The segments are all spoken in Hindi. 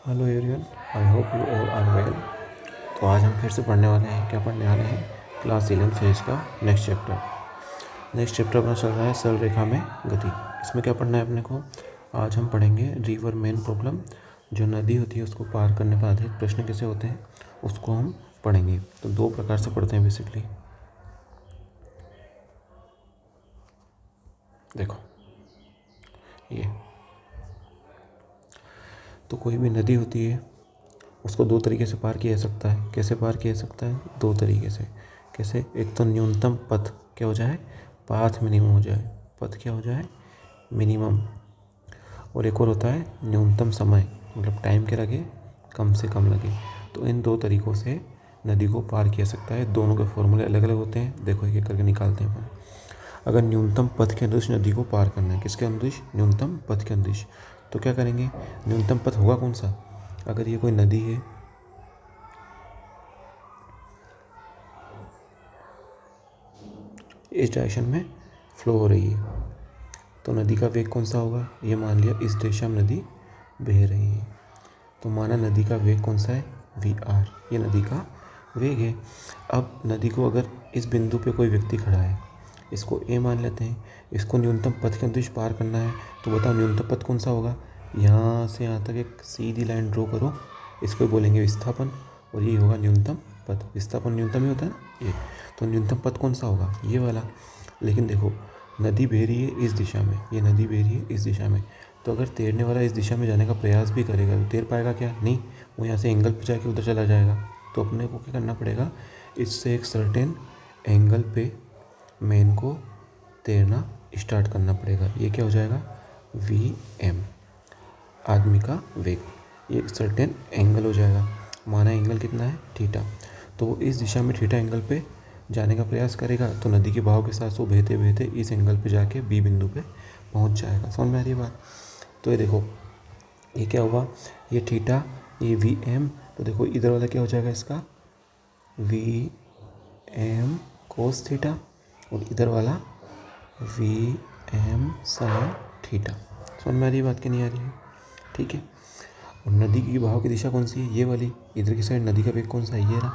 Hello everyone, I hope you all are well. तो आज हम फिर से पढ़ने वाले हैं। क्या पढ़ने वाले हैं? क्लास 11 फिजिक्स का नेक्स्ट चैप्टर अपना चल रहा है सरल रेखा में गति। इसमें क्या पढ़ना है अपने को? आज हम पढ़ेंगे रिवर मेन प्रॉब्लम। जो नदी होती है उसको पार करने पर आधारित प्रश्न कैसे होते हैं उसको हम पढ़ेंगे। तो दो प्रकार से पढ़ते हैं बेसिकली। देखो ये तो कोई भी नदी होती है उसको दो तरीके से पार किया जा सकता है। कैसे पार किया जा सकता है? दो तरीके से। कैसे? एक तो न्यूनतम पथ क्या हो जाए, पाथ मिनिमम हो जाए, पथ क्या हो जाए, मिनिमम। और एक और होता है न्यूनतम समय, मतलब टाइम क्या लगे, कम से कम लगे। तो इन दो तरीक़ों से नदी को पार किया सकता है। दोनों के फॉर्मूले अलग अलग होते हैं। देखो एक एक करके निकालते हैं अपन। अगर न्यूनतम पथ के अनुदिश नदी को पार करना है, किसके अनुदिश? न्यूनतम पथ के अनुदिश। तो क्या करेंगे? न्यूनतम पथ होगा कौन सा? अगर ये कोई नदी है, इस डायरेक्शन में फ्लो हो रही है, तो नदी का वेग कौन सा होगा? ये मान लिया इस दिशा में नदी बह रही है, तो माना नदी का वेग कौन सा है? VR। ये नदी का वेग है। अब नदी को अगर इस बिंदु पे कोई व्यक्ति खड़ा है, इसको A मान लेते हैं, इसको न्यूनतम पथ के अनुदिश पार करना है, तो बताओ न्यूनतम पथ कौन सा होगा? यहाँ से यहाँ तक एक सीधी लाइन ड्रॉ करो, इसको बोलेंगे विस्थापन, और ये होगा न्यूनतम पथ। विस्थापन न्यूनतम ही होता है ना ये। तो न्यूनतम पथ कौन सा होगा? ये वाला। लेकिन देखो नदी बह रही है इस दिशा में, ये नदी बह रही है इस दिशा में, तो अगर तैरने वाला इस दिशा में जाने का प्रयास भी करेगा तो तैर पाएगा क्या? नहीं, वो यहाँ से एंगल पे जाके उधर चला जाएगा। तो अपने को क्या करना पड़ेगा? इससे एक सर्टेन एंगल पे मेन को तैरना स्टार्ट करना पड़ेगा। ये क्या हो जाएगा? VM, आदमी का वेग। ये एक सर्टेन एंगल हो जाएगा। माना एंगल कितना है? थीटा। तो वो इस दिशा में थीटा एंगल पे जाने का प्रयास करेगा, तो नदी के बहाव के साथ वो बहते बहते इस एंगल पे जाके B बिंदु पे पहुंच जाएगा। समझ में आ रही है बात? तो ये देखो ये क्या हुआ? ये थीटा, ये VM। तो देखो इधर वाला क्या हो जाएगा इसका? VM कोस थीटा, और इधर वाला VM साइन थीटा। समझ में आ रही है बात कि नहीं आ रही है? ठीक है। और नदी की बहाव की दिशा कौन सी है? ये वाली। इधर की साइड नदी का वेग कौन सा है? ये रहा,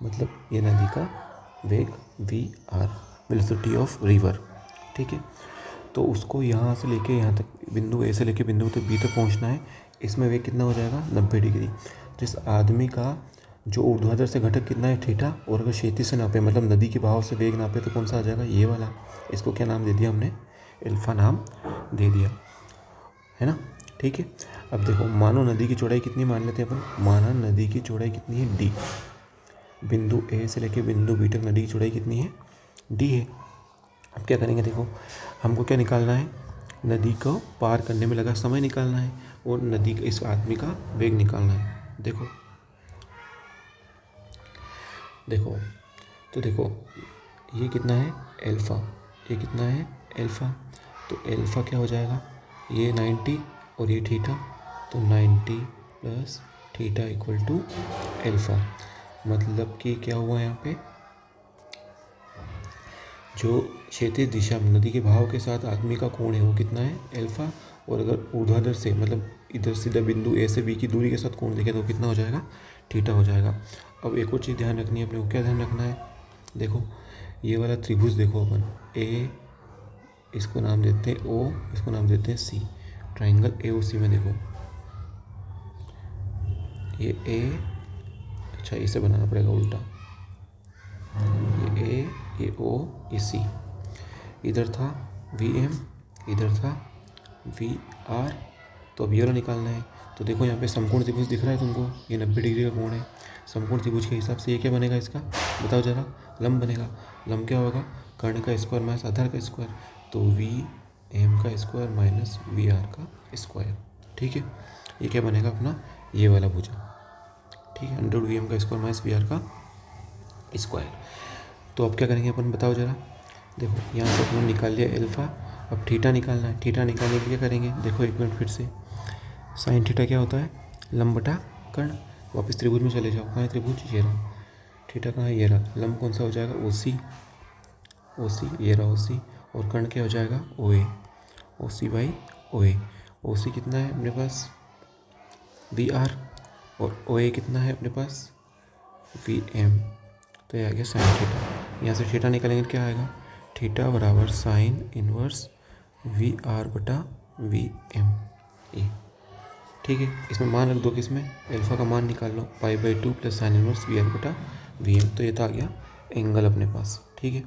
मतलब ये नदी का वेग VR, वेलोसिटी ऑफ रिवर। ठीक है। तो उसको यहाँ से लेके यहाँ तक, बिंदु A से लेके बिंदु तक B तक पहुँचना है। इसमें वेग कितना हो जाएगा? 90 डिग्री। तो इस आदमी का जो ऊर्ध्वाधर से घटक कितना है? थीटा। और अगर क्षैतिज से नापे, मतलब नदी के बहाव से वेग नापे, तो कौन सा आ जाएगा? ये वाला। इसको क्या नाम दे दिया हमने? अल्फा नाम दे दिया, है ना? ठीक है। अब देखो मानो नदी की चौड़ाई कितनी मान लेते हैं अपन? माना नदी की चौड़ाई कितनी है? D। बिंदु A से लेके बिंदु B तक नदी की चौड़ाई कितनी है? D है। अब क्या करेंगे? देखो हमको क्या निकालना है? नदी को पार करने में लगा समय निकालना है, और नदी का इस आदमी का वेग निकालना है। देखो तो देखो ये कितना है? अल्फ़ा। ये कितना है? अल्फ़ा। तो अल्फ़ा क्या हो जाएगा? ये 90 और ये थीटा, तो 90 plus theta equal to alpha. मतलब कि क्या हुआ यहाँ पे? जो क्षैतिज दिशा में नदी के बहाव के साथ आदमी का कोण है वो कितना है? अल्फ़ा। और अगर ऊर्ध्वाधर से, मतलब इधर सीधा बिंदु A से B की दूरी के साथ कोण देखें तो कितना हो जाएगा? थीटा हो जाएगा। अब एक और चीज़ ध्यान रखनी है अपने को। क्या ध्यान रखना है? देखो ये वाला त्रिभुज देखो अपन, A, इसको नाम देते हैं O, इसको नाम देते हैं C। ट्राइंगल AOC में देखो ये A, अच्छा इसे बनाना पड़ेगा उल्टा, ये A, ये O, ये C। इधर था VM, इधर था VR। तो अब ये वाला निकालना है। तो देखो यहाँ पे समकोण त्रिभुज दिख रहा है तुमको? ये 90 डिग्री का कोण है। समकोण त्रिभुज के हिसाब से ये क्या बनेगा इसका? बताओ जरा। लंब बनेगा। लंब क्या होगा? कर्ण का स्क्वायर माइनस आधार का स्क्वायर, तो VM का स्क्वायर माइनस VR का स्क्वायर। ठीक है। ये क्या बनेगा अपना? ये वाला भुजा। ठीक है, 100 VM का स्क्वायर माइनस VR का स्क्वायर। तो अब क्या करेंगे अपन? बताओ जरा। देखो यहाँ से अपन निकाल लिया अल्फ़ा। अब थीटा निकालना है। थीटा निकालने के लिए क्या करेंगे? देखो एक मिनट फिर से। साइन थीटा क्या होता है? लंब बटा कर्ण। वापस त्रिभुज में चले जाओ। कहाँ है त्रिभुज? ये रहा। थीटा कहाँ है? ये रहा। लंब कौन सा हो जाएगा? OC, ये रहा OC। और कर्ण क्या हो जाएगा? OA, OC by OA। OC कितना है अपने पास? वी आर, और ओ ए कितना है अपने पास वी एम, तो ये आ गया साइन थीटा। यहाँ से थीटा निकालेंगे क्या आएगा, थीटा बराबर साइन इनवर्स वी आर बटा वी एम ए। ठीक है, इसमें मान रख दो, कि इसमें एल्फा का मान निकाल लो, पाई/2 plus sine inverse V R बटा वी एम, तो ये तो आ गया एंगल अपने पास। ठीक है,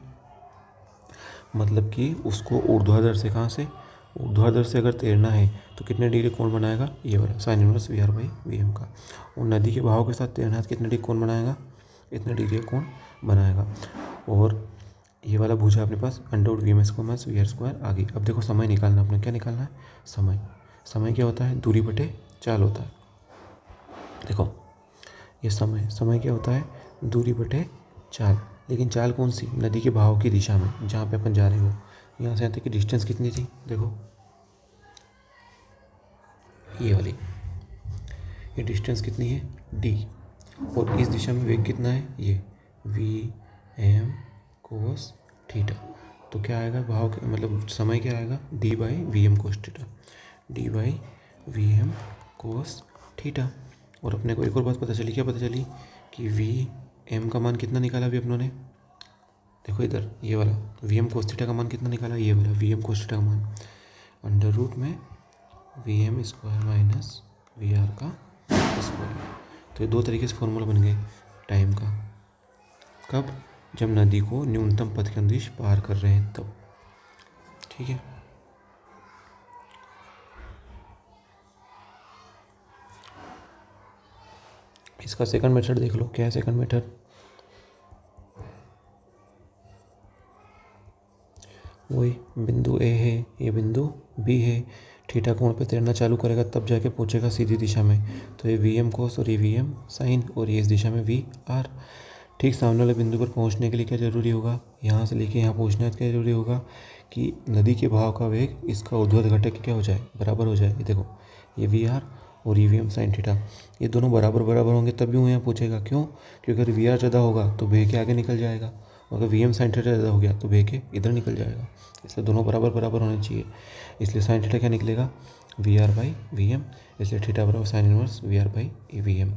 मतलब कि उसको ऊर्ध्वाधर से, कहाँ से, ऊर्ध्वाधर से अगर तैरना है तो कितने डिग्री कोण बनाएगा, ये वाला sine inverse V R by V M का। और नदी के बहाव के साथ तैरना है तो कितने डिग्री कोण बनाएगा, इतने डिग्री कोण बनाएगा। और ये वाला भुजा अपने पास under V M square minus V R square आ गई। अब देखो समय निकालना, अपने क्या निकालना है, समय। समय क्या होता है, दूरी बटे चाल होता है। देखो ये समय क्या होता है, दूरी बटे चाल। लेकिन चाल कौन सी, नदी के बहाव की दिशा में, जहाँ पे अपन जा रहे हो। यहाँ से यहाँ तक की डिस्टेंस कितनी थी, देखो ये वाली, ये डिस्टेंस कितनी है डी, और इस दिशा में वेग कितना है, ये वी एम कोस थीटा। तो क्या आएगा बहाव, मतलब समय क्या आएगा, D by V M cos theta, D by V M cos theta. और अपने को एक और बात पता चली, क्या पता चली, कि वी एम का मान कितना निकाला अभी अपनों ने, देखो इधर ये वाला वी एम कोस थीटा का मान कितना निकाला, ये वाला वी एम कोस थीटा का मान अंडर रूट में V M square minus V R का स्क्वायर। तो ये दो तरीके से फॉर्मूला बन गए टाइम का। कब, जब नदी को न्यूनतम पथ के अंदिश पार कर रहे हैं तब। ठीक है, इसका सेकंड मेथड देख लो, क्या है सेकंड मेथड, वही बिंदु ए है, ये बिंदु बी है, थीटा कोण पे तैरना चालू करेगा तब जाके पहुंचेगा सीधी दिशा में। तो ये वी एम कोस और ये वी एम साइन, और ये इस दिशा में वी आर। ठीक सामने वाले बिंदु पर पहुंचने के लिए क्या जरूरी होगा, यहाँ से लेके यहाँ पहुंचना है तो क्या जरूरी होगा, कि नदी के बहाव का वेग इसका ऊर्ध्वाधर घटक क्या हो जाए, बराबर हो जाए। ये देखो ये वी आर और ये वी एम साइन थीटा, ये दोनों बराबर बराबर होंगे तभी वो यहाँ पहुँचेगा। क्यों, क्योंकि अगर वी आर ज़्यादा होगा तो भे के आगे निकल जाएगा, अगर वी एम साइन थीटा ज़्यादा हो गया तो भे के इधर निकल जाएगा। इसलिए दोनों बराबर बराबर होने चाहिए, इसलिए साइन थीटा क्या निकलेगा, V R by V M, इसलिए थीटा बराबर sine inverse V R by V M.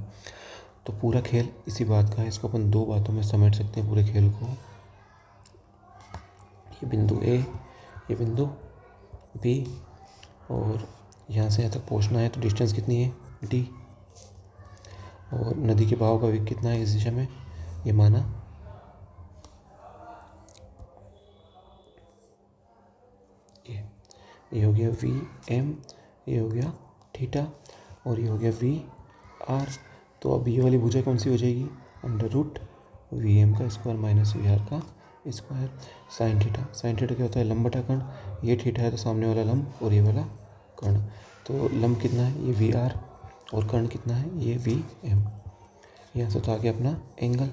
तो पूरा खेल इसी बात का है, इसको अपन दो बातों में समेट सकते हैं पूरे खेल को। ये बिंदु ए, ये बिंदु बी, और यहाँ से यहाँ तक पहुँचना है तो डिस्टेंस कितनी है डी, और नदी के बहाव का वेग कितना है इस दिशा में, ये माना। ये हो गया वी एम, ये हो गया थीटा, और ये हो गया वी आर। तो अब ये वाली भुजा कौन सी हो जाएगी, अंडर रूट वी एम का स्क्वायर माइनस वी आर का square sine theta. Sign theta क्या होता है, लंब बटा कर्ण, ये थीटा है तो सामने वाला लंब और ये वाला कर्ण। तो लंब कितना है, ये वी आर, और कर्ण कितना है, ये वी एम। यहाँ से तो आ गया अपना एंगल।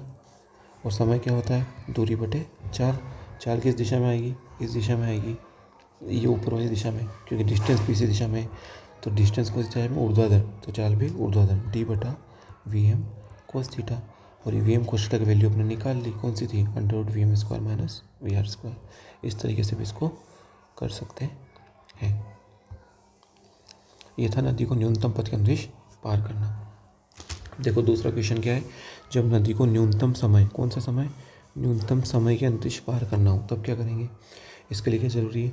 और समय क्या होता है, दूरी बटे चाल। चाल किस दिशा में आएगी, इस दिशा में आएगी, ये ऊपर वाली दिशा में, क्योंकि डिस्टेंस भी इसी दिशा में है। तो डिस्टेंस को दिशा में ऊर्ध्वाधर, तो चाल भी ऊर्ध्वाधर, डी बटा वी एम कोस थीटा। और ये वी एम कोस थीटा की वैल्यू अपने निकाल ली, कौन सी थी, under root V M square minus V R square. इस तरीके से भी इसको कर सकते हैं। ये था नदी को न्यूनतम पथ के अंतरिक्ष पार करना। देखो दूसरा क्वेश्चन क्या है, जब नदी को न्यूनतम समय, कौन सा समय, न्यूनतम समय के अंतरिक्ष पार करना हो तब क्या करेंगे। इसके लिए क्या ज़रूरी है,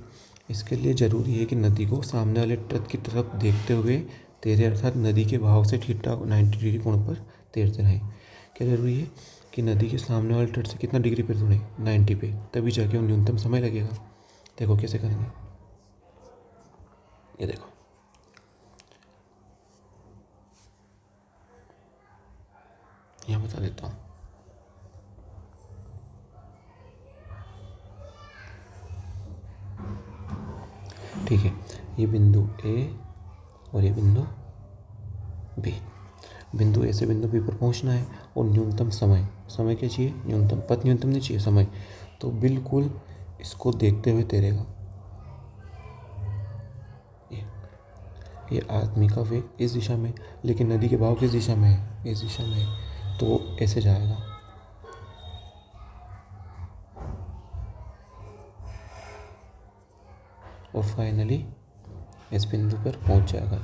इसके लिए ज़रूरी है कि नदी को सामने वाले तट की तरफ देखते हुए तैरे, अर्थात नदी के बहाव से थीटा 90 डिग्री कोण पर तैरते रहें। क्या ज़रूरी है कि नदी के सामने वाले तट से कितना डिग्री पे तोड़ें, 90 पे, तभी जाके वो न्यूनतम समय लगेगा। देखो कैसे करेंगे, ये देखो यहाँ बता देता हूँ। ठीक है, ये बिंदु ए और ये बिंदु बी। बिंदु ए से बिंदु बी पर पहुंचना है, और न्यूनतम समय, समय क्या चाहिए, न्यूनतम, पथ न्यूनतम नहीं चाहिए, समय। तो बिल्कुल इसको देखते हुए तैरेगा। ये आदमी का वेग इस दिशा में, लेकिन नदी के बहाव किस दिशा में है, इस दिशा में है, तो ऐसे जाएगा। और फाइनली इस बिंदु पर पहुंच जाएगा।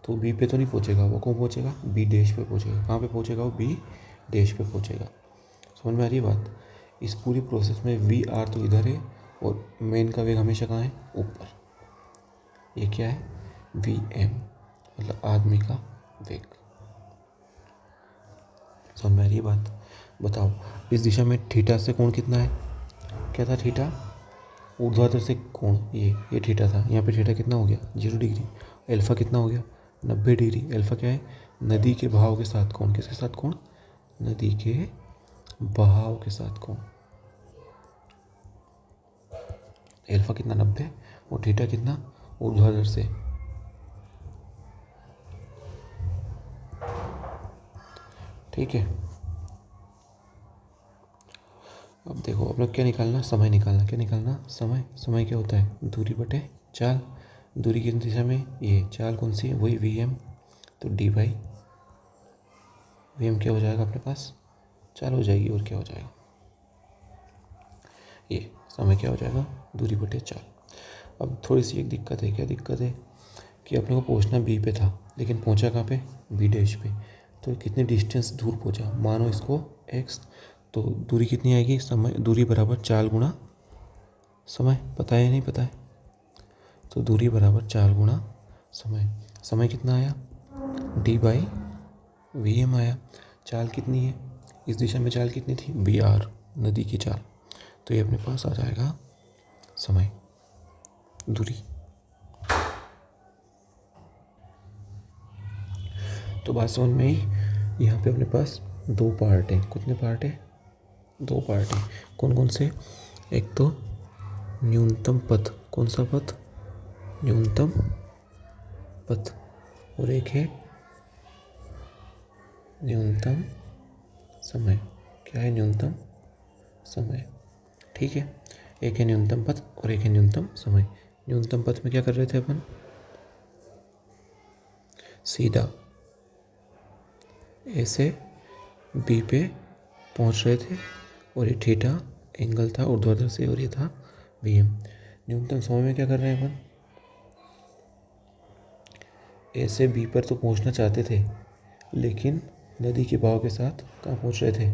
तो बी पे तो नहीं पहुँचेगा, वो कहाँ पहुँचेगा, बी डैश पे पहुँचेगा। कहाँ पे पहुँचेगा वो, बी डैश पे पहुँचेगा। समझ में आ रही है बात। इस पूरी प्रोसेस में वी आर तो इधर है और मेन का वेग हमेशा कहाँ है, ऊपर। ये क्या है, वी एम, मतलब आदमी का वेग। समझ में आ रही है बात। बताओ इस दिशा में थीटा से कोण कितना है, क्या था थीटा, ऊर्ध्वाधर से कोण ये थीटा था। यहाँ पे थीटा कितना हो गया, 0 डिग्री। अल्फा कितना हो गया, 90 डिग्री। अल्फा क्या है, नदी के बहाव के साथ कोण। किसके साथ कोण, नदी के बहाव के साथ कोण। अल्फा कितना, 90, और थीटा कितना, ऊर्ध्वाधर से। ठीक है। अब देखो अपने क्या निकालना, समय निकालना। क्या निकालना, समय। समय क्या होता है, दूरी बटे चाल। दूरी किस दिशा में, ये चाल कौन सी है, वही वी एम। तो डी बाई वी एम क्या हो जाएगा अपने पास, चाल हो जाएगी, और क्या हो जाएगा, ये समय क्या हो जाएगा, दूरी बटे चाल। अब थोड़ी सी एक दिक्कत है, क्या दिक्कत है कि अपने को पहुंचना बी पे था, लेकिन पहुंचा कहाँ पे, बी डैश पे। तो कितने डिस्टेंस दूर पहुंचा, मानो इसको एक्स, तो दूरी कितनी आएगी, समय, दूरी बराबर चाल गुणा समय। पता है नहीं पता है, तो दूरी बराबर चाल गुणा समय। समय कितना आया, डी बाई वी एम आया। चाल कितनी है, इस दिशा में चाल कितनी थी, वी आर, नदी की चाल। तो ये अपने पास आ जाएगा समय, दूरी। तो बात समझ में आई। यहाँ पे अपने पास दो पार्ट हैं। कितने पार्ट है, दो पार्ट हैं। कौन कौन से, एक तो न्यूनतम पथ, कौन सा पथ, न्यूनतम पथ, और एक है न्यूनतम समय। क्या है, न्यूनतम समय। ठीक है, एक है न्यूनतम पथ और एक है न्यूनतम समय। न्यूनतम पथ में क्या कर रहे थे अपन, सीधा ऐसे बी पे पहुंच रहे थे, और ये थीटा एंगल था ऊर्ध्वाधर से, और ये था वी एम। न्यूनतम समय में क्या कर रहे हैं अपन, ऐसे बी पर तो पहुंचना चाहते थे, लेकिन नदी के बहाव के साथ कहाँ पहुंच रहे थे,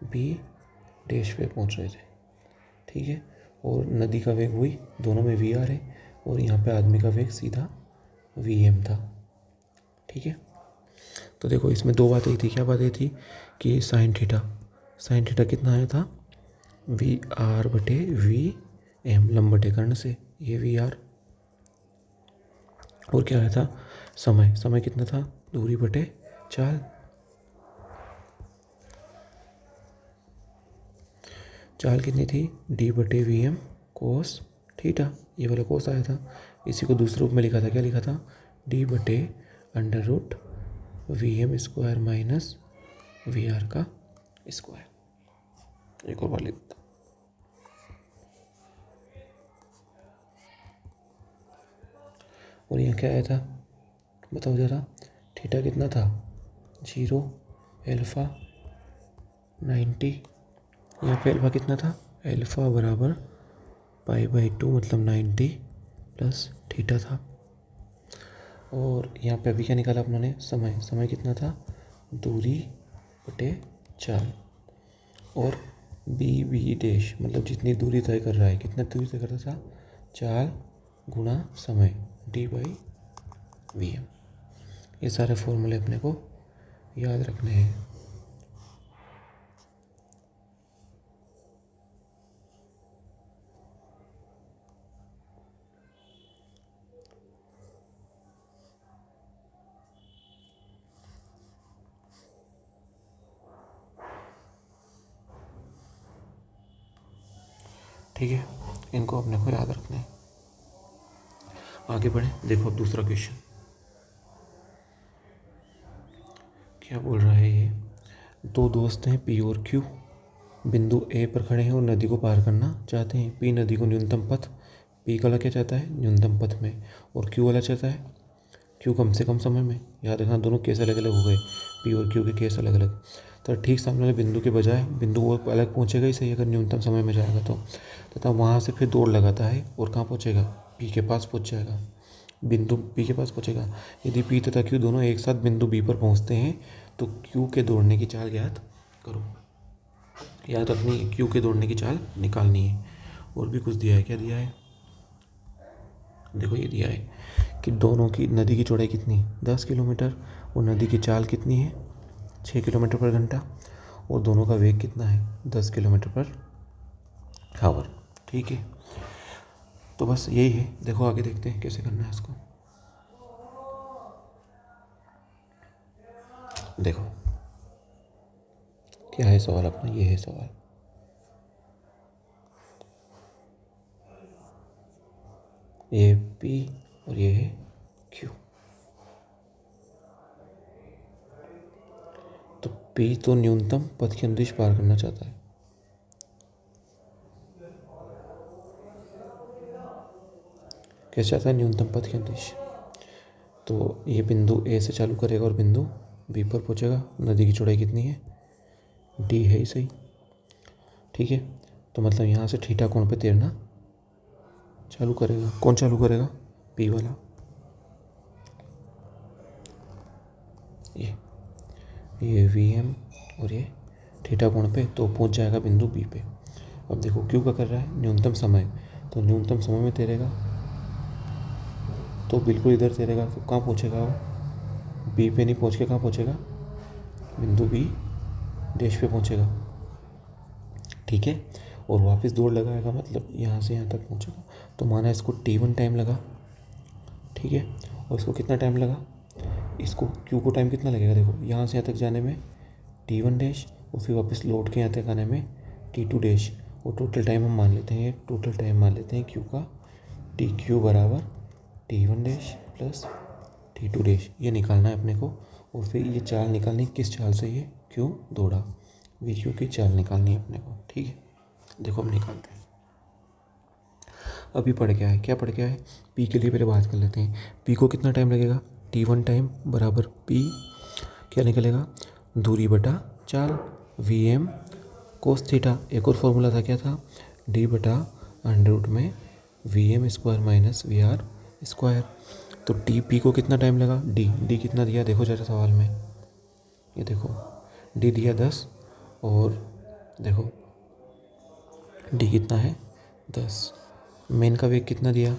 बी डैश पे पहुंच रहे थे। ठीक है, और नदी का वेग वही, दोनों में वी आर है, और यहाँ पे आदमी का वेग सीधा वी एम था। ठीक है, तो देखो इसमें दो बातें थी। क्या बातें थी कि साइन थीटा कितना आया था, वी आर बटे वी एम, लंबटे कर्ण से, ये वी आर। और क्या आया था, समय कितना था, दूरी बटे चाल। चाल कितनी थी, डी बटे वी एम कोस थीटा, ये वाला कोस आया था। इसी को दूसरे रूप में लिखा था, क्या लिखा था, डी बटे under root V M square minus V R का स्क्वायर। एक और बार लिख देता, और यहाँ क्या आया था, बताओ ज़रा, थीटा कितना था, 0, अल्फ़ा 90। यहाँ पे अल्फ़ा कितना था, अल्फ़ा बराबर π/2, मतलब 90 प्लस थीटा था। और यहाँ पे अभी क्या निकाला अपनों ने, समय कितना था, दूरी बटे चाल, और बी डैश मतलब जितनी दूरी तय कर रहा है, कितना दूरी तय करता था, चाल गुणा समय, डी बाई वी एम। ये सारे फॉर्मूले अपने को याद रखने हैं। ठीक है, इनको अपने को याद रखना है। आगे बढ़े, देखो अब दूसरा क्वेश्चन क्या बोल रहा है ये। दो दोस्त हैं पी और क्यू, बिंदु ए पर खड़े हैं और नदी को पार करना चाहते हैं। पी नदी को न्यूनतम पथ, पी वाला क्या चाहता है, न्यूनतम पथ में, और क्यू वाला चाहता है, क्यू कम से कम समय में। याद रखना दोनों केस अलग अलग हो गए, पी और क्यू के केस अलग अलग। तो ठीक सामने वाले बिंदु के बजाय बिंदु वो अलग पहुंचेगा ही सही, अगर न्यूनतम समय में जाएगा तो तथा वहाँ से फिर दौड़ लगाता है और कहाँ पहुंचेगा, पी के पास पहुंच जाएगा। बिंदु P के पास पहुंचेगा। यदि P तथा Q दोनों एक साथ बिंदु B पर पहुंचते हैं तो Q के दौड़ने की चाल ज्ञात करो। याद रखनी है, Q के दौड़ने की चाल निकालनी है। और भी कुछ दिया है, क्या दिया है, देखो ये दिया है कि दोनों की नदी की चौड़ाई कितनी, 10 किलोमीटर, और नदी की चाल कितनी है, 6 किलोमीटर पर घंटा, और दोनों का वेग कितना है, 10 किलोमीटर पर आवर। ठीक है, तो बस यही है। देखो आगे देखते हैं कैसे करना है इसको। देखो क्या है सवाल अपना, ये है सवाल। ये P और ये है Q। तो P तो न्यूनतम पथ की अनुदिश पार करना चाहता है। कैसे चाहता है, न्यूनतम पथ की अनुदिश। तो ये बिंदु A से चालू करेगा और बिंदु B पर पहुंचेगा। नदी की चौड़ाई कितनी है, D है ही सही। ठीक है, तो मतलब यहाँ से थीटा कोण पे तैरना चालू करेगा। कौन चालू करेगा, P वाला। ये VM और ये थीटा कोण पे, तो पहुंच जाएगा बिंदु B पे। अब देखो Q का कर रहा है न्यूनतम समय, तो न्यूनतम समय में तैरेगा तो बिल्कुल इधर तैरेगा। तो कहाँ पहुंचेगा वो, B पे नहीं पहुंच के कहाँ पहुंचेगा, बिंदु B डैश पे पहुंचेगा। ठीक है, और वापस दौड़ लगाएगा, मतलब यहाँ से यहाँ तक पहुँचेगा। तो माना इसको T1 टाइम लगा। ठीक है, और इसको कितना टाइम लगा, इसको Q को टाइम कितना लगेगा, देखो यहाँ से यहाँ तक जाने में T1 डैश, और फिर वापस लौट के यहाँ तक आने में T2 डैश। और टोटल टाइम हम मान लेते हैं, टोटल टाइम मान लेते हैं Q का, TQ बराबर T1 dash plus T2 dash. ये निकालना है अपने को। और फिर ये चाल निकालनी, किस चाल से ये Q दौड़ा, VQ की चाल निकालनी है अपने को। ठीक है, देखो हम निकालते हैं। अभी पढ़ क्या है, क्या पढ़ क्या है, P के लिए पहले बात कर लेते हैं। P को कितना टाइम लगेगा, T1 टाइम बराबर P क्या निकलेगा, दूरी बटा चाल, VM कोस थीटा। एक और फॉर्मूला था, क्या था, D बटा अंडर रूट में VM square minus VR square. तो P को कितना टाइम लगा, D कितना दिया, देखो जरा सवाल में, ये देखो D दिया 10, और देखो D कितना है 10। मेन का वेग कितना दिया,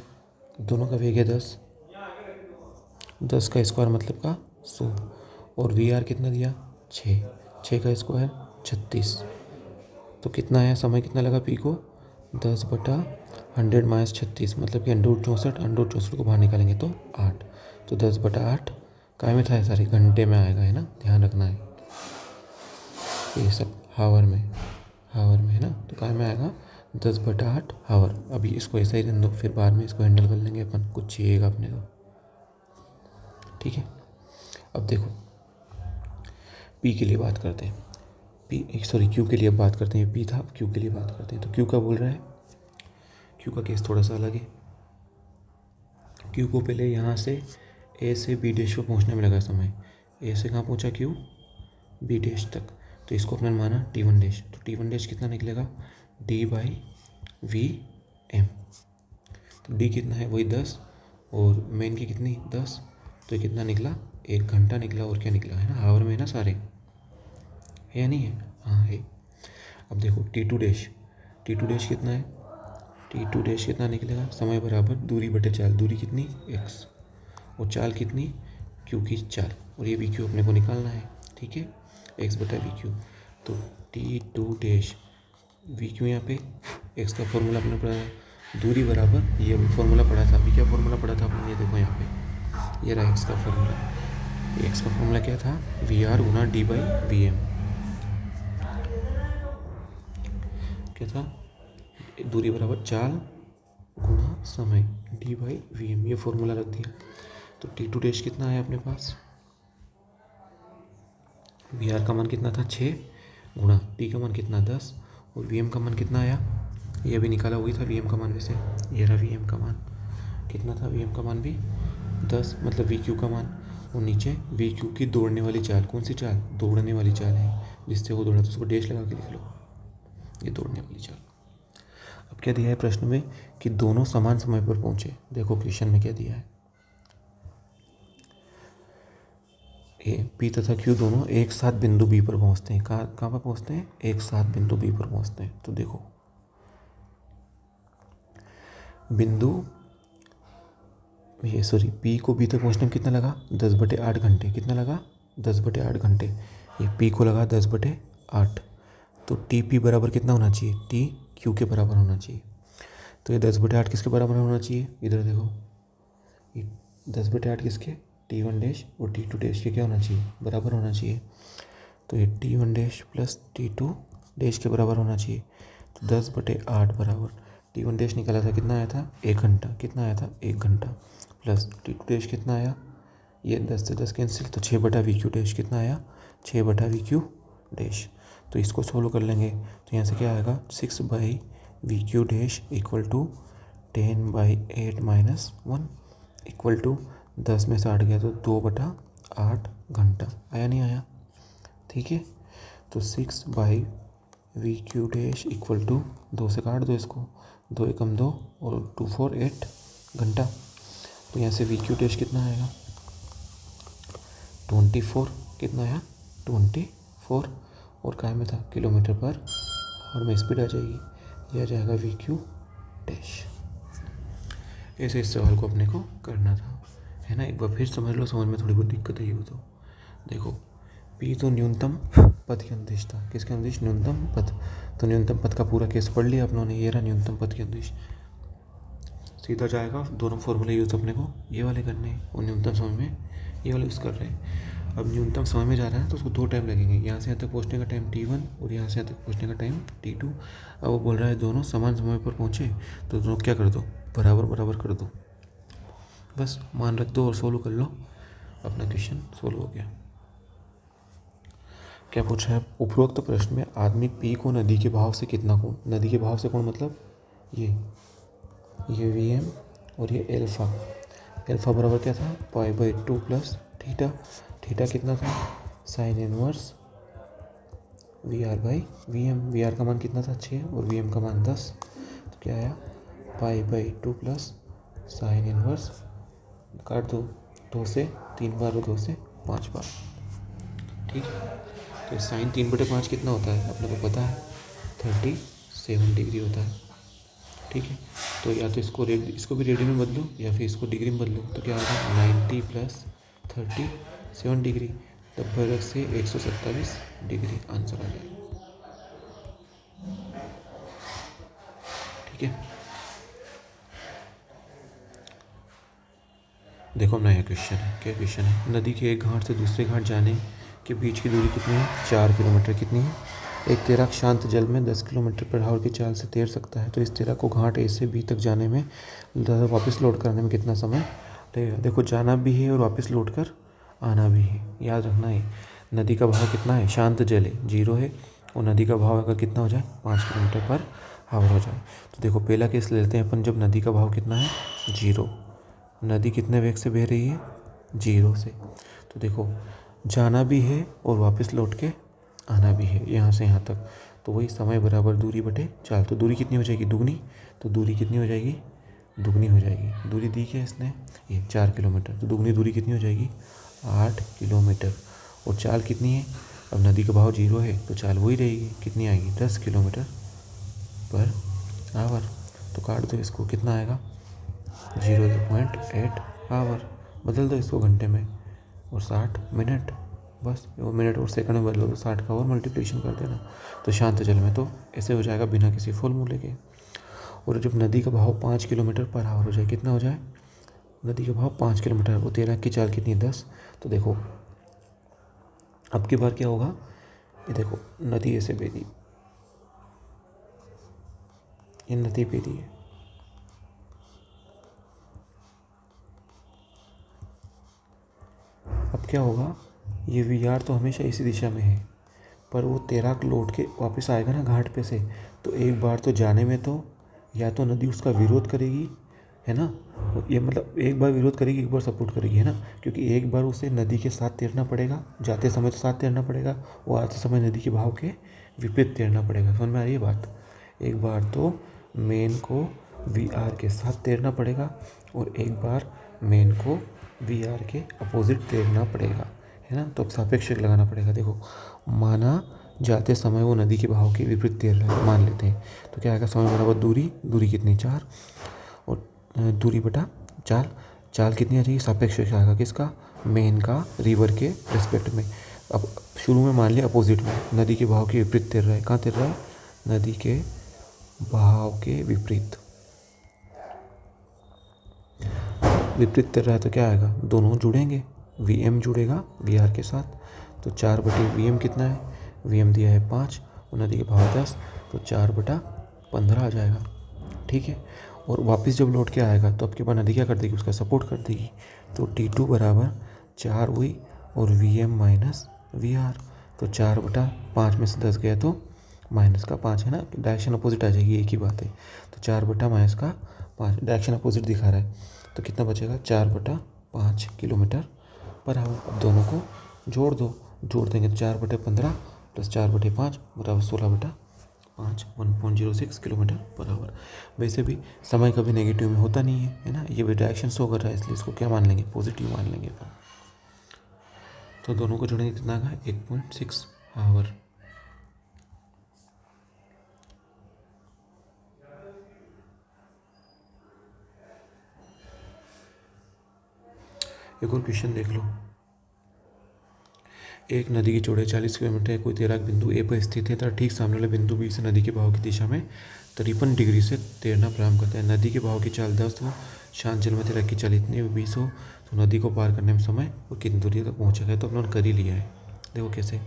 दोनों का वेग है 10, 10 का स्क्वायर मतलब का 100, और VR कितना दिया 6 का स्क्वायर 36। तो कितना आया, समय कितना लगा P को, 10 बटा 100 माइनस 36, मतलब कि 164 को बाहर निकालेंगे तो 8। तो 10 बटा 8 काय में था, सारे घंटे में आएगा, है ना, ध्यान रखना है। ये सब हावर में है ना, तो काय में आएगा 10 बटा 8 हावर। अभी इसको ऐसा ही रहने दो, फिर बाद में इसको हैंडल कर लेंगे अपन, कुछ चाहिएगा अपने को। ठीक है, अब देखो P के लिए बात करते हैं, Q के लिए बात करते हैं। P था, Q के लिए बात करते हैं। तो Q का बोल रहा है, Q का केस थोड़ा सा अलग है। Q को पहले यहाँ से A से B डैश पर पहुँचने में लगा समय। A से कहाँ पहुँचा Q, B डैश तक। तो इसको अपने माना T1 डैश। तो T1 डैश कितना निकलेगा, D/VM। तो D कितना है, वही 10, और मेन की कितनी 10, तो कितना निकला, 1 घंटा निकला। और क्या निकला, है ना, हावर में है ना सारे, है या नहीं है, हाँ है। अब देखो T2 डैश कितना है, T2 डैश कितना निकलेगा, समय बराबर दूरी बटे चाल। दूरी कितनी x, और चाल कितनी Q की चाल, और ये VQ अपने को निकालना है। ठीक है, x बटा VQ। तो T2 डैश VQ यहाँ पे x का फॉर्मूला अपने पढ़ा था, दूरी बराबर, ये अभी फॉर्मूला पढ़ा था। अभी क्या फॉर्मूला पढ़ा था अपने, ये देखो यहाँ पे, ये रहा x का फॉर्मूला। x का फॉर्मूला क्या था, VR गुना D/VM। क्या था, दूरी बराबर चाल गुना समय, D/VM। ये फॉर्मूला रख दिया। तो T2 डैश कितना है अपने पास, VR का मान कितना था 6, गुणा T का मान कितना 10, और VM का मान कितना आया, ये भी निकाला, वही था VM का मान। वैसे ये रहा VM का मान, कितना था VM का मान भी 10, मतलब VQ का मान। और नीचे VQ की दौड़ने वाली चाल, कौन सी चाल, दौड़ने वाली चाल है, जिससे वो दौड़ा, तो उसको डैश लगा के लिख लो, ये दौड़ने वाली चाल। अब क्या दिया है प्रश्न में, कि दोनों समान समय पर पहुंचे। देखो क्वेश्चन में क्या दिया है, ए पी तथा क्यू दोनों एक साथ बिंदु बी पर पहुंचते हैं। कहाँ कहाँ पर पहुंचते हैं? एक साथ बिंदु बी पर पहुंचते हैं। तो देखो बिंदु ये सॉरी पी को बी तक पहुंचने में कितना लगा? 10/8 घंटे। कितना लगा? 10/8 घंटे। ये पी को लगा 10/8। तो टी पी बराबर कितना होना चाहिए? टी क्यू के बराबर होना चाहिए। तो ये 10/8 किसके बराबर होना चाहिए? इधर देखो, ये 10/8 किसके? T1 डैश और T2 डैश के क्या होना चाहिए? बराबर होना चाहिए। तो ये T1 dash plus T2 dash के बराबर होना चाहिए। तो 10/8 बराबर T1 डैश निकाला था, कितना आया था? 1 घंटा। कितना आया था? 1 घंटा। प्लस T2 डैश कितना आया? ये 10 से 10 कैंसिल, तो 6/VQ डैश कितना आया? 6/VQ dash. तो इसको सोल्व कर लेंगे तो यहाँ से क्या आएगा? 6/VQ dash equal to 10/8 minus 1 equal to 10 में से 8 गया तो 2/8 घंटा। आया नहीं आया? ठीक है। तो 6/VQ डैश इक्वल टू 2 से काट दो इसको, 2 एकम 2 और 2 4 8 घंटा। तो यहाँ से VQ डैश कितना आएगा? 24। कितना आया? 24। और काय में था? किलोमीटर पर और में स्पीड आ जाएगी। यह आ जाएगा VQ डैश। ऐसे इस सवाल को अपने को करना था, है ना। एक बार फिर समझ लो, समझ में थोड़ी बहुत दिक्कत आई हो तो देखो, P तो न्यूनतम पथ के अनुदिश था। किसके अनुदिश? न्यूनतम पथ। तो न्यूनतम पथ का पूरा केस पढ़ लिया अपनों ने। ये रहा न्यूनतम पथ के अनुदिश। सीधा जाएगा, दोनों फॉर्मूले यूज़ अपने को ये वाले करने हैं और न्यूनतम समय में ये वाले यूज़ कर रहे हैं। अब न्यूनतम समय में जा रहा है तो उसको 2 टाइम लगेंगे। यहाँ से यहाँ तक पहुँचने का टाइम T1 और यहाँ से यहाँ तक पहुँचने का टाइम T2। अब वो बोल रहा है दोनों समान समय पर पहुँचे, तो दोनों क्या कर दो? बराबर बराबर कर दो। बस मान रख दो और सोल्व कर लो, अपना क्वेश्चन सोल्व हो गया। क्या पूछा है? उपरोक्त प्रश्न में आदमी P को नदी के बहाव से कितना कोण, नदी के बहाव से कोण मतलब ये VM और ये एल्फा। एल्फा बराबर क्या था? π/2 प्लस थीटा। थीटा कितना था? Sine inverse VR/VM। VR का मान कितना था? 6 और VM का मान 10। तो क्या आया? π/2 प्लस साइन इनवर्स, काट दो 2 से 3 बार और 2 से 5 बार। ठीक है। तो साइन 3/5 कितना होता है? अपने को पता है 37 डिग्री होता है। ठीक है। तो या तो इसको भी रेडियन में बदलो या फिर इसको डिग्री में बदलो। तो क्या होगा? 90 प्लस 37 डिग्री, 90 से 127 डिग्री आंसर आ जाएगा। ठीक है। देखो नया क्वेश्चन है। क्या क्वेश्चन है? नदी के एक घाट से दूसरे घाट जाने के बीच की दूरी कितनी है? 4 किलोमीटर। कितनी है? एक तैराक शांत जल में 10 किलोमीटर पर आवर की चाल से तैर सकता है, तो इस तैराक को घाट A से B तक जाने में वापस लौट कर आने में कितना समय लगेगा? देखो जाना भी है और वापस लौट कर आना भी है, याद रखना है। नदी का बहाव कितना है? शांत जल है, 0 है। और नदी का बहाव अगर कितना हो जाए? 5 किलोमीटर पर आवर हो जाए। तो देखो पहला केस ले लेते हैं अपन, जब नदी का बहाव कितना है? 0। नदी कितने वेग से बह रही है? 0 से। तो देखो जाना भी है और वापस लौट के आना भी है यहाँ से यहाँ तक, तो वही समय बराबर दूरी बटे चाल। तो दूरी कितनी हो जाएगी? दुगनी। तो दूरी कितनी हो जाएगी? दुगनी हो जाएगी। दूरी दी क्या इसने? ये 4 किलोमीटर। तो दुगनी दूरी कितनी हो जाएगी? 8 किलोमीटर। और चाल कितनी है? अब नदी का बहाव 0 है तो चाल वही रहेगी। कितनी आएगी? 10 किलोमीटर पर आवर। तो काट दो इसको, कितना आएगा? 0.8 आवर। बदल दो इसको घंटे में और 60 मिनट। बस वो मिनट और सेकंड में बदलो तो 60 का और मल्टीप्लिकेशन कर देना। तो शांत जल में तो ऐसे हो जाएगा बिना किसी फॉर्मूले के। और जब नदी का बहाव 5 किलोमीटर पर आवर हो जाए, कितना हो जाए? नदी का बहाव 5 किलोमीटर, वो तैराक की चाल कितनी? 10। तो देखो अब की बार क्या होगा? ये देखो नदी ऐसे बह दी, ये नदी बह दी है। अब क्या होगा? ये VR तो हमेशा इसी दिशा में है, पर वो तैराक लौट के वापस आएगा ना घाट पे से, तो एक बार तो जाने में तो या तो नदी उसका विरोध करेगी, है ना। ये मतलब एक बार विरोध करेगी, एक बार सपोर्ट करेगी, है ना। क्योंकि एक बार उसे नदी के साथ तैरना पड़ेगा, जाते समय तो साथ तैरना पड़ेगा, वो आते समय नदी के बहाव के विपरीत तैरना पड़ेगा। समझ में आ रही है बात? एक बार तो मेन को VR के साथ तैरना पड़ेगा और एक बार मेन को VR के अपोजिट तैरना पड़ेगा, है ना। तो अब सापेक्ष वेग लगाना पड़ेगा। देखो, माना जाते समय वो नदी के बहाव के विपरीत तैर रहा है, मान लेते हैं। तो क्या आएगा, समय बराबर दूरी, दूरी कितनी 4, और दूरी बटा चाल, चाल कितनी आ जाएगी, सापेक्ष वेग आएगा किसका, मेन का, रिवर के रिस्पेक्ट में। अब शुरू में मान लिया अपोजिट में, नदी के बहाव के विपरीत तैर रहा है। कहाँ तैर रहा है, नदी के बहाव के विपरीत, विपरीत तैर रहा है। तो क्या आएगा, दोनों जुड़ेंगे, वी एम जुड़ेगा वी आर के साथ। तो 4/वी एम कितना है, वी एम दिया है 5 और नदी के बहाव 10, तो 4/15 आ जाएगा। ठीक है। और वापस जब लौट के आएगा तो अब के बाद नदी क्या कर देगी, उसका सपोर्ट कर देगी। तो T2 बराबर 4 हुई और V M minus V R. तो 4/5 में से 10 गया तो माइनस का 5 है ना, डायरेक्शन अपोजिट आ जाएगी, एक ही बात है। तो 4/-5, डायरेक्शन अपोजिट दिखा रहा है। तो कितना बचेगा, 4/5 किलोमीटर पर आवर। अब दोनों को जोड़ दो, जोड़ देंगे तो 4/15 प्लस 4/5 बराबर 16/5, 1.06 किलोमीटर पर आवर। वैसे भी समय कभी नेगेटिव में होता नहीं है ना, ये भी डायरेक्शन शो कर रहा है, इसलिए इसको क्या मान लेंगे, पॉजिटिव मान लेंगे। तो दोनों को जोड़ेंगे कितना का, 1.6 आवर। एक और क्वेश्चन देख लो। एक नदी की चौड़ाई 40 किलोमीटर है, कोई तैराक बिंदु ए पर स्थित है तथा ठीक सामने वाले बिंदु बी से नदी के बहाव की दिशा में 53 डिग्री से तैरना प्रारंभ करता है। नदी के बहाव की चाल 10 हो, शांत जल में तैराक की चाल इतनी 20 हो, तो नदी को पार करने में समय वो कितनी दूरी तक पहुँचेगा। तो अपने कर ही लिया है। देखो कैसे,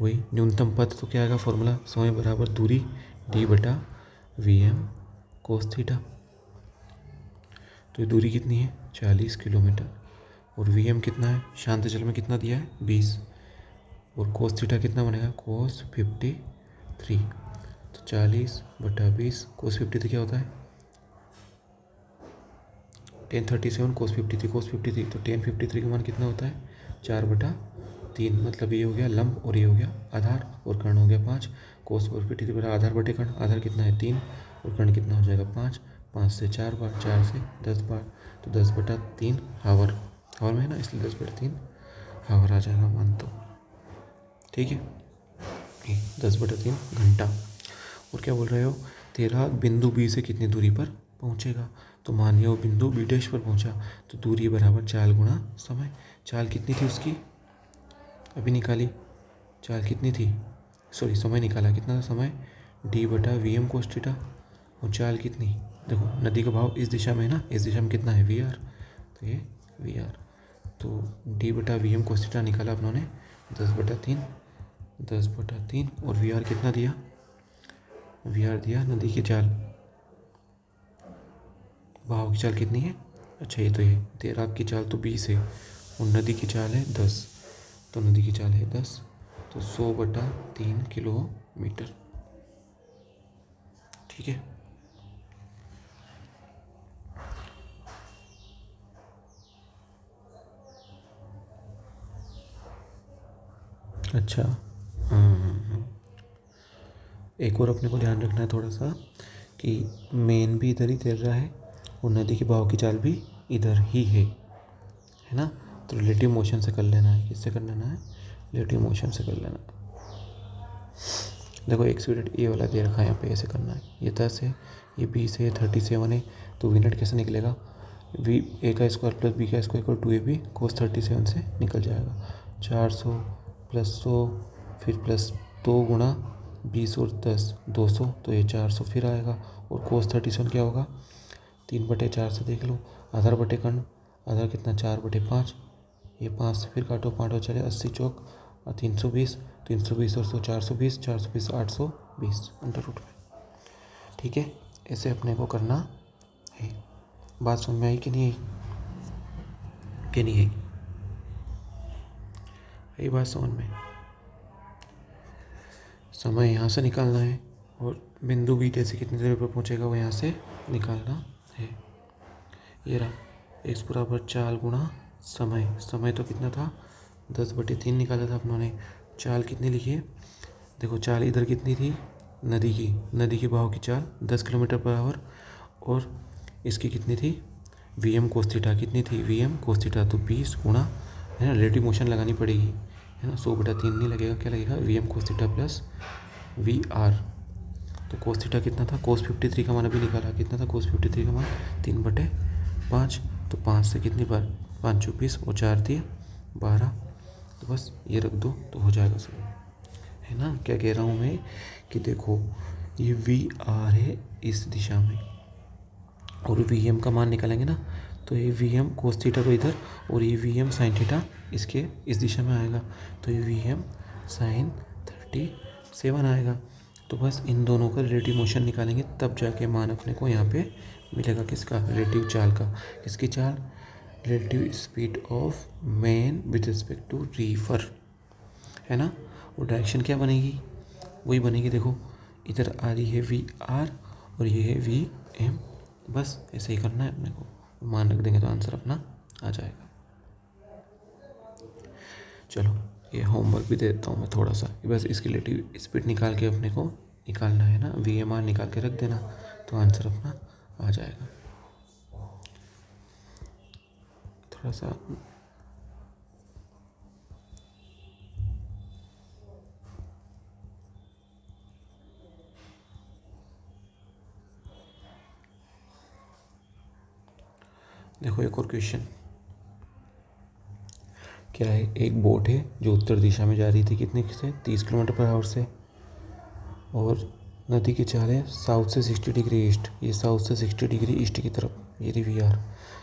वही न्यूनतम पथ, तो क्या आएगा फॉर्मूला, समय बराबर दूरी D/VM cos थीटा। तो ये दूरी कितनी है, 40 किलोमीटर, और VM कितना है, शांत जल में कितना दिया है, 20, और cos थीटा कितना बनेगा, cos 53। तो 40/20 cos 53 क्या होता है, 1037 cos 53, तो 1053 का मान कितना होता है, 4/3। मतलब ये हो गया लंब और ये हो गया आधार, और कर्ण हो गया 5। cos 53 बराबर आधार बटे कर्ण, आधार कितना है 3 और कर्ण कितना हो जाएगा 5, 5 से 4 बार, 4 से 10 बार, तो 10/3 हावर, हावर में है ना, इसलिए 10/3 हावर आ जाएगा मान। तो ठीक है, 10/3 घंटा। और क्या बोल रहे हो, तैराक बिंदु बी से कितनी दूरी पर पहुंचेगा। तो मान लिया वो बिंदु बी डैश पर पहुंचा, तो दूरी बराबर चाल गुणा समय। चाल कितनी थी उसकी, अभी निकाली, चाल कितनी थी, सॉरी समय निकाला, कितना था समय, D/VM cos थीटा। और चाल कितनी, देखो नदी का बहाव इस दिशा में है ना, इस दिशा में कितना है VR, तो ये VR। तो D/VM cos थीटा निकाला अपनों ने 10/3 और VR कितना दिया, VR दिया नदी की चाल, बहाव की चाल कितनी है, अच्छा ये तो ये तैराक की चाल तो 20 है और नदी की चाल है 10, तो नदी की चाल है 10, तो 100/3 किलोमीटर। ठीक है। अच्छा, एक और अपने को ध्यान रखना है थोड़ा सा, कि मेन भी इधर ही तैर रहा है और नदी के बहाव की चाल भी इधर ही है ना। तो रिलेटिव मोशन से कर लेना है, किससे कर लेना है, रिलेटिव मोशन से कर लेना है। देखो एक स्पीड ए वाला दे रखा है यहाँ पे, ऐसे करना है, ये 10 है, ये 20 है, 37 है, तो वी0 कैसे निकलेगा, A² plus B² = 2AB cos 37 से निकल जाएगा। 400 + 100 फिर प्लस 2 गुणा 20 और 10 200, तो ये 400 फिर आएगा। और cos 37 क्या होगा, 3/4 से देख लो, आधार बटे कर्ण, आधार कितना 4/5, ये 5 से फिर काटो, 5 चले 80 चौक 320, 320 और 100 420, 420 820 √5। ठीक है, ऐसे अपने को करना है। बात समझ में आई कि नहीं आई, कि नहीं आई, यही बात समझ में। समय यहाँ से निकालना है और बिंदु बी जैसे कितनी देर पर पहुँचेगा वो यहाँ से निकालना है। ये रहा x बराबर 4 गुणा समय, समय तो कितना था 10/3 निकाला था अपनों ने। चाल कितनी लिखी है, देखो चाल इधर कितनी थी, नदी की बहाव की चाल 10 किलोमीटर पर आवर, और इसकी कितनी थी VM cos थीटा कितनी थी, VM cos थीटा तो 20 गुणा है ना, रिलेटिव मोशन लगानी पड़ेगी, है ना। 100/3 नहीं लगेगा, क्या लगेगा, V M cos theta plus V R. तो कोस थीटा कितना था, कोस 53 का मान अभी निकाला, कितना था कोस 53 का मान, 3/5। तो 5 से कितनी बार, 5 × 20 और 4 दिए 12। तो बस ये रख दो तो हो जाएगा सब, है ना। क्या कह रहा हूँ मैं कि देखो ये वी आर है इस दिशा में, और वी एम का मान निकालेंगे ना, तो ये वी एम कोस थीटा को इधर, और ये वी एम साइन थीटा इसके इस दिशा में आएगा, तो ये वी एम साइन 37 आएगा। तो बस इन दोनों का रिलेटिव मोशन निकालेंगे, तब जाके मान अपने को यहाँ पे मिलेगा, किसका, रिलेटिव चाल का। किसकी चाल, relative speed of man with respect to river, है ना। और डायरेक्शन क्या बनेगी, वही बनेगी, देखो इधर आ रही है वी आर और ये है वी एम। बस ऐसे ही करना है अपने को, मान रख देंगे तो आंसर अपना आ जाएगा। चलो ये होमवर्क भी दे देता हूँ मैं थोड़ा सा, बस इसकी रिलेटिव स्पीड निकाल के अपने को निकालना है ना, वी एम आर निकाल के रख देना तो आंसर अपना आ जाएगा। थोड़ा सा देखो, एक और क्वेश्चन क्या है, एक बोट है जो उत्तर दिशा में जा रही थी, कितने से, 30 किलोमीटर/आवर से, और नदी की चाल है साउथ से 60 डिग्री ईस्ट, ये साउथ से 60 डिग्री ईस्ट की तरफ, ये वी आर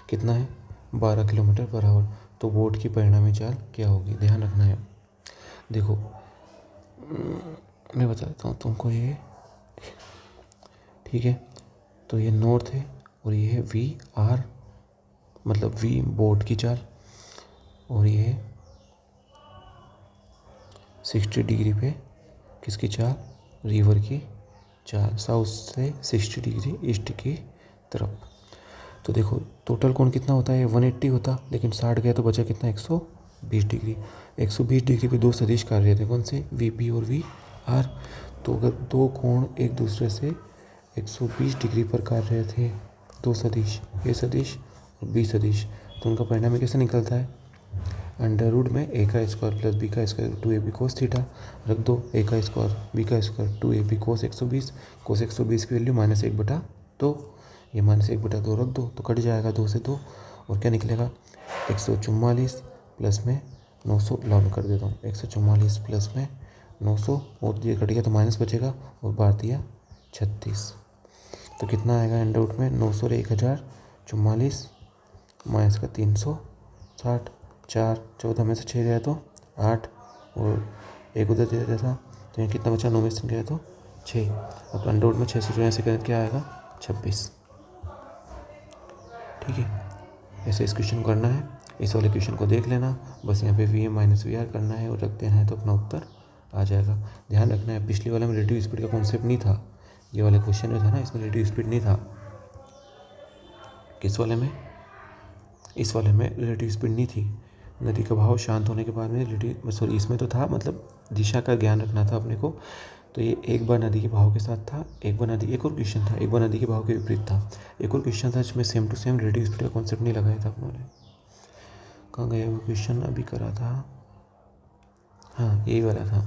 कितना है, 12 किलोमीटर/आवर। तो बोट की परिणामी चाल क्या होगी, ध्यान रखना है। देखो मैं बता देता हूँ तुमको, ये ठीक है, तो ये नॉर्थ है और ये है वी आर, मतलब वी बोट की चाल, और ये है 60 डिग्री पे किसकी चाल, रिवर की चाल, साउथ से 60 डिग्री ईस्ट की तरफ। तो देखो टोटल कोण कितना होता है, 180 होता, लेकिन 60 गया तो बचा कितना, 120 डिग्री। 120 डिग्री पे दो सदिश कार्य थे, कौन से, वी पी और वी आर। तो अगर दो कोण एक दूसरे से 120 डिग्री पर कार्य थे, दो सदिश, ए सदिश और बी सदिश, तो उनका परिणाम कैसे निकलता है, अंडर रूट में ए का स्क्वायर प्लस बी का स्क्वायर 2ab कोस थीटा, रख दो ए का स्क्वायर बी का स्क्वायर 2ab कोस 120, कोस 120 की वैल्यू -1/2, ये -1/2 रख दो तो कट जाएगा 2 से 2, और क्या निकलेगा, 144 प्लस में 900, लॉग कर देता हूँ, 144 प्लस में 900, और ये कट गया तो माइनस बचेगा, और बार दिया 36, तो कितना आएगा अंडर रूट में 900 और 1044 माइनस का 360, 4 14 में से 6 गया तो 8, और एक उधर दे देता, तो यहाँ कितना बचा, 9 में से गया तो 6, अब अंडर रूट में 6 से 4 से करें क्या आएगा, 26। ठीक है, ऐसे इस क्वेश्चन को करना है, इस वाले क्वेश्चन को देख लेना, बस यहाँ पे V M minus V R करना है और रख देना है तो अपना उत्तर आ जाएगा। ध्यान रखना है, पिछले वाले में रिलेटिव स्पीड का कॉन्सेप्ट नहीं था, ये वाले क्वेश्चन में था ना, इसमें रिलेटिव स्पीड नहीं था। किस वाले में, इस वाले में रिलेटिव स्पीड नहीं थी, नदी का बहाव शांत होने के बाद में रिलेटिव, सॉरी इसमें तो था, मतलब दिशा का ज्ञान रखना था अपने को। तो ये एक बार नदी के बहाव के साथ था, एक बार नदी, एक और क्वेश्चन था एक बार नदी के बहाव के विपरीत था, एक और क्वेश्चन था जिसमें same to same relative speed का कॉन्सेप्ट नहीं लगाया था अपनों ने। कहाँ गया वो क्वेश्चन, अभी करा था, हाँ यही वाला था,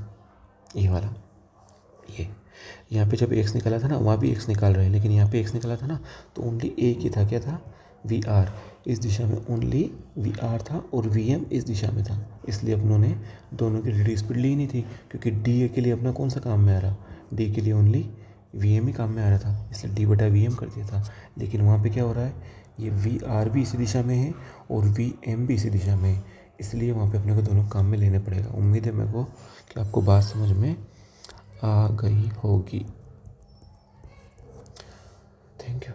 ये वाला, ये यहाँ पे जब एक्स निकाला था ना, वहाँ भी एक्स निकाल रहे हैं, लेकिन यहाँ पे एक्स निकाला था ना तो ओनली एक ही था, क्या था, वी आर, इस दिशा में ओनली वी आर था और वी एम इस दिशा में था, इसलिए अपनों ने दोनों की रिलेटिव स्पीड ली नहीं थी, क्योंकि डी के लिए अपना कौन सा काम में आ रहा, डी के लिए ओनली वी एम ही काम में आ रहा था, इसलिए d/वी एम कर दिया था। लेकिन वहाँ पे क्या हो रहा है, ये वी आर भी इसी दिशा में है और वी एम भी इसी दिशा में है, इसलिए वहाँ पे अपने को दोनों काम में लेने पड़ेगा। उम्मीद है मेरे को कि आपको बात समझ में आ गई होगी। Thank you.